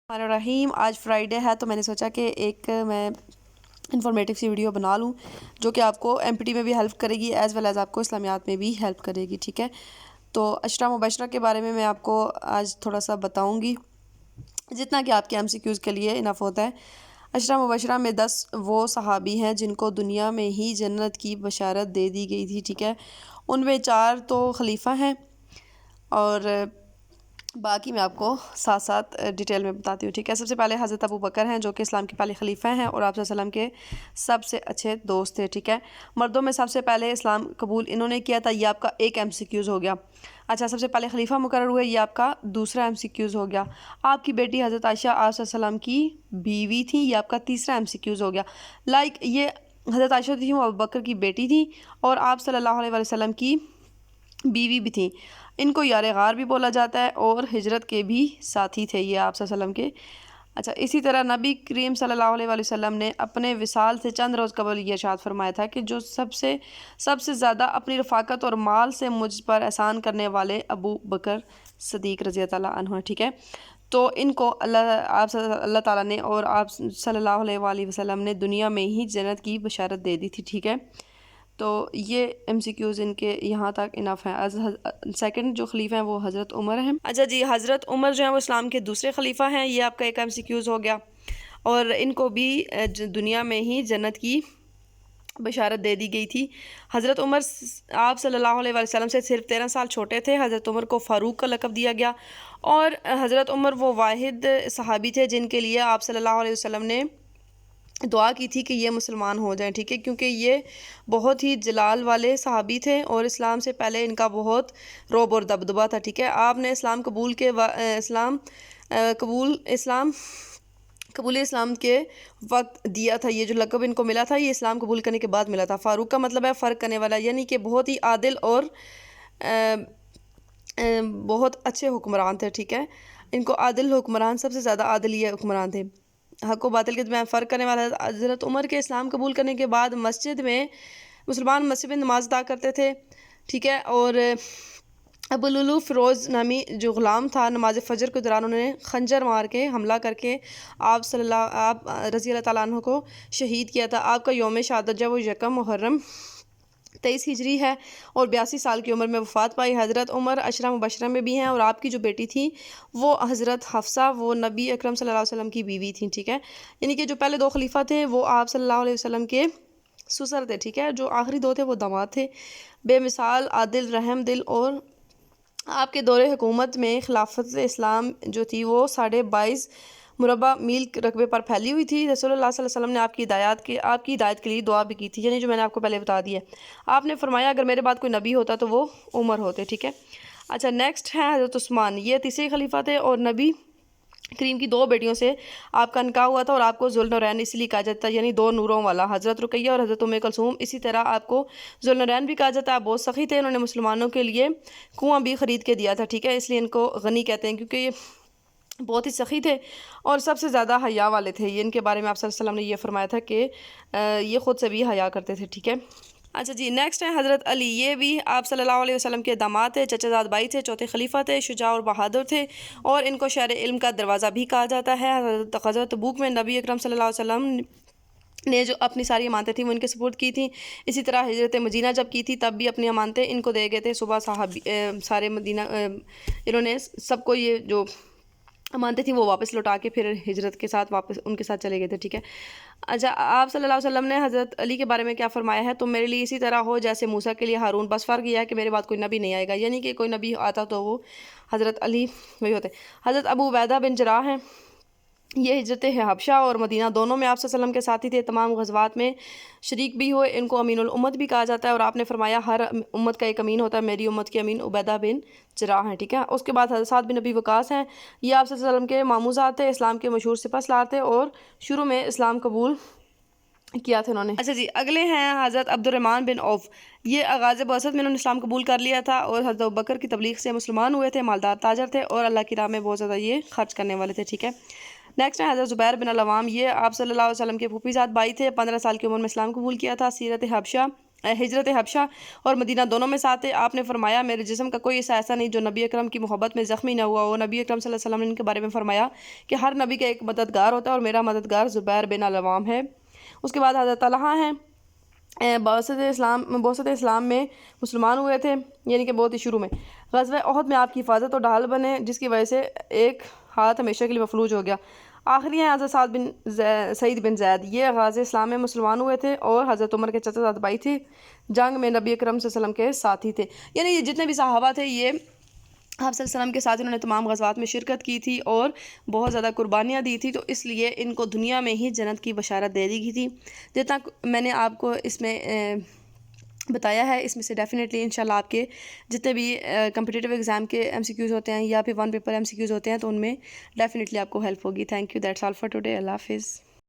रहीम। आज फ्राइडे है तो मैंने सोचा कि एक मैं इंफॉर्मेटिव सी वीडियो बना लूँ जो कि आपको एमपीटी में भी हेल्प करेगी एज़ वेल एज़ आपको इस्लामियात में भी हेल्प करेगी। ठीक है, तो अशरा मुबशरा के बारे में मैं आपको आज थोड़ा सा बताऊँगी जितना कि आपके एमसीक्यूज़ के लिए इनफ होता है। अशरा मुबशरा में 10 वो सहाबी हैं जिनको दुनिया में ही जन्नत की बशारत दे दी गई थी। ठीक है, उनमें 4 तो खलीफा हैं और बाकी मैं आपको साथ साथ डिटेल में बताती हूँ। ठीक है, सबसे पहले हज़रत अबू बकर हैं जो कि इस्लाम के पहले खलीफा हैं और आप सल्लल्लाहु अलैहि वसल्लम के सबसे अच्छे दोस्त थे। ठीक है, मर्दों में सबसे पहले इस्लाम कबूल इन्होंने किया था, ये आपका एक एमसीक्यूज़ हो गया। अच्छा, सबसे पहले खलीफा मुकर्रर हुए, ये आपका दूसरा एमसीक्यूज़ हो गया। आपकी बेटी हज़रत आयशा आप सल्लल्लाहु अलैहि वसल्लम की बीवी थी, ये आपका तीसरा एमसीक्यूज़ हो गया। ये हज़रत आयशा थी, वो अबू बकर की बेटी थी और आप सल्लल्लाहु अलैहि वसल्लम की बीवी भी थी। इनको यार गार भी बोला जाता है और हिजरत के भी साथी थे ये आप सल्लल्लाहु अलैहि वसल्लम के। अच्छा, इसी तरह नबी करीम सल्लल्लाहु अलैहि वसल्लम ने अपने विसाल से चंद रोज़ कबल ये इरशाद फरमाया था कि जो सबसे ज़्यादा अपनी रफ़ाकत और माल से मुझ पर एहसान करने वाले अबू बकर सदीक रज़ी अल्लाह अन्हु हैं। ठीक है, तो इनको अल्लाह ताला ने और आप सल्लल्लाहु अलैहि वसल्लम ने दुनिया में ही जन्नत की बशारत दे दी थी। ठीक है, तो ये एमसीक्यूज़ इनके यहाँ तक इनफ हैं। सेकंड जो खलीफा हैं वो हज़रत उमर हैं। अच्छा जी, हज़रत उमर जो है वो इस्लाम के दूसरे खलीफा हैं, ये आपका एक एमसीक्यूज़ हो गया और इनको भी दुनिया में ही जन्नत की बशारत दे दी गई थी। हज़रत उमर आप सल्लल्लाहु अलैहि वसल्लम से सिर्फ 13 साल छोटे थे। हज़रत उमर को फ़ारूक का लक़ब दिया गया और हज़रत उमर वो वाहिद सहाबी थे जिनके लिए आप सल्लल्लाहु अलैहि वसल्लम ने दुआ की थी कि ये मुसलमान हो जाएं। ठीक है, क्योंकि ये बहुत ही जलाल वाले सहाबी थे और इस्लाम से पहले इनका बहुत रोब और दबदबा था। ठीक है, आपने इस्लाम कबूल इस्लाम के वक्त दिया था। ये जो लक़ब इनको मिला था ये इस्लाम कबूल करने के बाद मिला था। फ़ारूक का मतलब है फ़र्क करने वाला, यानी कि बहुत ही आदिल और बहुत अच्छे हुक्मरान थे। ठीक है, इनको आदिल हुक्मरान, सबसे ज़्यादा आदिल ये हुक्मरान थे, हक़ व बातिल के दरमियान फ़र्क करने वाला। हज़रत उमर के इस्लाम कबूल करने के बाद मुसलमान मस्जिद में नमाज अदा करते थे। ठीक है, और अबू लुलू फ़िरोज़ नामी जो ग़ुलाम था, नमाज फ़जर के दौरान उन्होंने खंजर मार के हमला करके आप रज़ी अल्लाह ताला अन्हु को शहीद किया था। आपका यौम शहादत जो वो यकम मुहर्रम 23 हिजरी है और 82 साल की उम्र में वफ़ात पाई। हज़रत उमर अशरा मुबशरा में भी हैं और आपकी जो बेटी थी वो हज़रत हफ्सा, वो नबी अकरम सल्लल्लाहु अलैहि वसल्लम की बीवी थी। ठीक है, यानी कि जो पहले 2 खलीफा थे वो आप सल्लल्लाहु अलैहि वसल्लम के ससुर थे। ठीक है, जो आखिरी 2 थे वो दामाद थे। बेमिसाल आदिल, रहम दिल और आपके दौरे हुकूमत में खिलाफत इस्लाम जो थी वो 22.5 मुरबा मील रकबे पर फैली हुई थी। रसूलुल्लाह सल्लल्लाहु अलैहि वसल्लम ने आपकी हिदायत के लिए दुआ भी की थी, यानी जो मैंने आपको पहले बता दिया। आपने फरमाया अगर मेरे बाद कोई नबी होता तो वो उमर होते। ठीक है, अच्छा, नेक्स्ट है हज़रत उस्मान, ये तीसरे खलीफा थे और नबी करीम की 2 बेटियों से आपका निकाह हुआ था और आपको ज़ुल्नूरैन इसलिए कहा जाता है, यानी 2 नूरों वाला, हज़रत रुकैया और हज़रत उम्मे कुलसूम। इसी तरह आपको ज़ुल्नूरैन भी कहा जाता है। आप बहुत सखी थे, उन्होंने मुसलमानों के लिए कुआं भी ख़रीद के दिया था। ठीक है, इसलिए इनको गनी कहते हैं क्योंकि ये बहुत ही सखी थे और सबसे ज़्यादा हया वाले थे। ये इनके बारे में आप सल्लल्लाहु अलैहि वसल्लम ने ये फरमाया था कि ये ख़ुद से भी हया करते थे। ठीक है, अच्छा जी, नेक्स्ट है हज़रत अली, ये भी आप सल्लल्लाहु अलैहि वसल्लम के दामाद थे, चचाजाद भाई थे, चौथे खलीफा थे, शुजा और बहादुर थे और इनको शहर इल्म का दरवाज़ा भी कहा जाता है। ग़ज़वत तबूक में नबी अकरम सल्लल्लाहु अलैहि वसल्लम ने जो अपनी सारी अमानतें थी वो इनके सपुर्द की थी। इसी तरह हिजरत मदीना जब की थी तब भी अपनी अमानतें इनको दे गए थे। सुबह सारे मदीना इन्होंने सबको ये जो अमानतें थी वो वापस लौटा के फिर हिजरत के साथ वापस उनके साथ चले गए थे। ठीक है, अच्छा, आप सल्लल्लाहु अलैहि वसल्लम ने हज़रत अली के बारे में क्या फ़रमाया है, तुम मेरे लिए इसी तरह हो जैसे मूसा के लिए हारून, बस फ़र्क यह है कि मेरे बाद कोई नबी नहीं आएगा, यानी कि कोई नबी आता तो वो हज़रत अली वही होते। हज़रत अबू उबैदा बिन जराह हैं, ये हिजरत हबशा और मदीना दोनों में आप सल्लल्लाहु अलैहि वसल्लम के साथी थे, तमाम गज़वात में शरीक भी हुए। इनको अमीनुल उम्मत भी कहा जाता है और आपने फरमाया हर उम्मत का एक अमीन होता है, मेरी उम्मत के अमीन उबैदा बिन जराह हैं। ठीक है, उसके बाद हज़रत साद बिन नबी वकास हैं, ये आप सल्लल्लाहु अलैहि वसल्लम के मामूज़ात थे, इस्लाम के मशहूर सिपहसालार थे और शुरू में इस्लाम कबूल किया था उन्होंने। अच्छा जी, अगले हैं हज़रत अब्दुर्रहमान बिन औफ, ये आगाज़ बअसत में उन्होंने इस्लाम कबूल कर लिया था और हज़रत अबू बकर की तबलीग से मुसलमान हुए थे, मालदार ताजर थे और अल्लाह की राह में बहुत ज़्यादा ये खर्च करने वाले थे। ठीक है, नेक्स्ट है हज़रत ज़ुबैर बिन अल-अवाम, ये आप सल्लल्लाहु अलैहि वसल्लम के फूफीज़ाद भाई थे, 15 साल की उम्र में इस्लाम कबूल किया था। सीरत हबशा ہجرت حبشہ اور مدینہ دونوں میں ساتھ ہے۔ آپ نے فرمایا میرے جسم کا کوئی حصہ ایسا نہیں جو نبی اکرم کی محبت میں زخمی نہ ہوا ہو۔ نبی اکرم صلی اللہ علیہ وسلم نے ان کے بارے میں فرمایا کہ ہر نبی کا ایک مددگار ہوتا ہے اور میرا مددگار زبیر بن العوام ہے۔ اس کے بعد حضرت طلحہ ہیں، بعثت اسلام میں مسلمان ہوئے تھے، یعنی کہ بہت ہی شروع میں۔ غزوہ احد میں آپ کی حفاظت اور ڈھال بنے، جس کی وجہ سے ایک ہاتھ ہمیشہ کے لیے مفلوج ہو گیا۔ آخری ہیں حضرت سعید بن زید، یہ آغاز اسلام میں مسلمان ہوئے تھے اور حضرت عمر کے چچا زاد بھائی تھے، جنگ میں نبی اکرم صلی اللہ علیہ وسلم کے ساتھی تھے۔ یعنی یہ جتنے بھی صحابہ تھے یہ آپ صلی اللہ علیہ وسلم کے ساتھ انہوں نے تمام غزوات میں شرکت کی تھی اور بہت زیادہ قربانیاں دی تھی، تو اس لیے ان کو دنیا میں ہی جنت کی بشارت دے دی گئی تھی۔ جتنا میں نے آپ کو اس میں بتایا ہے، اس میں سے ڈیفینیٹلی انشاءاللہ آپ کے جتنے بھی کمپٹیٹیو ایگزام کے ایم سی کیوز ہوتے ہیں یا پھر one paper M C Qs ہوتے ہیں تو ان میں ڈیفینیٹلی آپ کو ہیلپ ہوگی۔ Thank you, that's all for today, اللہ حافظ۔